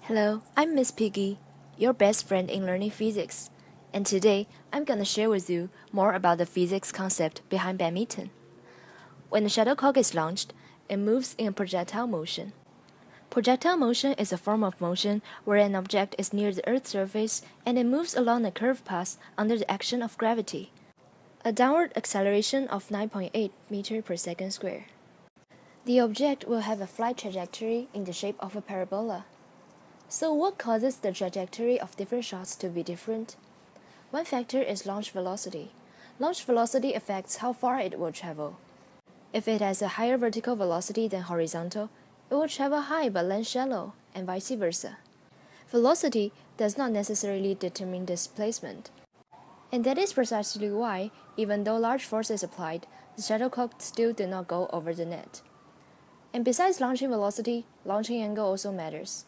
Hello, I'm Miss Piggy, your best friend in learning physics, and today I'm gonna share with you more about the physics concept behind badminton. When the shuttlecock is launched, it moves in a projectile motion. Projectile motion is a form of motion where an object is near the Earth's surface and it moves along a curved path under the action of gravity, a downward acceleration of 9.8 meters per second square. The object will have a flight trajectory in the shape of a parabola. So what causes the trajectory of different shots to be different? One factor is launch velocity. Launch velocity affects how far it will travel. If it has a higher vertical velocity than horizontal, it will travel high but land shallow, and vice versa. Velocity does not necessarily determine displacement. And that is precisely why, even though large force is applied, the shuttlecock still did not go over the net. And besides launching velocity, launching angle also matters.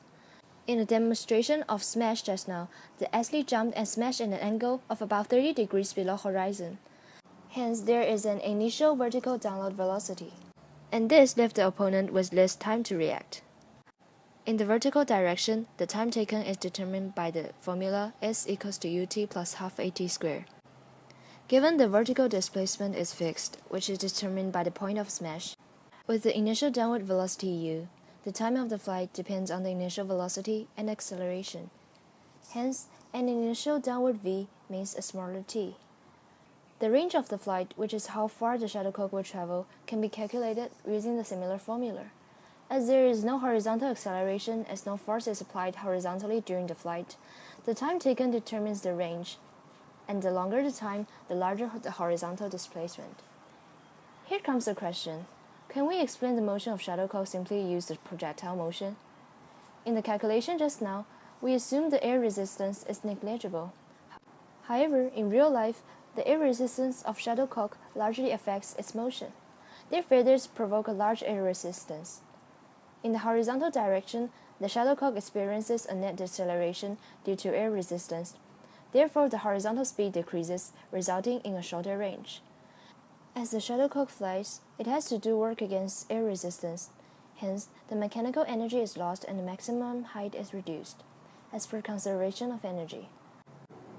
In a demonstration of smash just now, the athlete jumped and smashed at an angle of about 30 degrees below horizon. Hence, there is an initial vertical download velocity, and this left the opponent with less time to react. In the vertical direction, the time taken is determined by the formula S equals to ut plus half at squared. Given the vertical displacement is fixed, which is determined by the point of smash, with the initial downward velocity u, the time of the flight depends on the initial velocity and acceleration. Hence, an initial downward v means a smaller t. The range of the flight, which is how far the shuttlecock will travel, can be calculated using the similar formula. As there is no horizontal acceleration as no force is applied horizontally during the flight, the time taken determines the range, and the longer the time, the larger the horizontal displacement. Here comes the question. Can we explain the motion of shuttlecock simply use the projectile motion? In the calculation just now, we assume the air resistance is negligible. However, in real life, the air resistance of shuttlecock largely affects its motion. Their feathers provoke a large air resistance. In the horizontal direction, the shuttlecock experiences a net deceleration due to air resistance. Therefore, the horizontal speed decreases, resulting in a shorter range. As the shuttlecock flies, it has to do work against air resistance. Hence, the mechanical energy is lost and the maximum height is reduced, as per conservation of energy.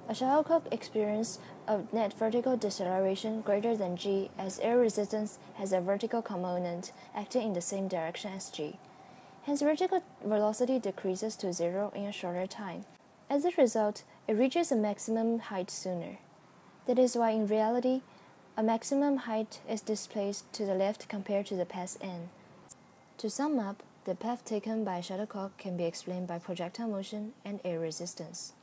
A shuttlecock experiences a net vertical deceleration greater than g as air resistance has a vertical component acting in the same direction as g. Hence, vertical velocity decreases to zero in a shorter time. As a result, it reaches a maximum height sooner. That is why in reality, a maximum height is displaced to the left compared to the path n. To sum up, the path taken by a shuttlecock can be explained by projectile motion and air resistance.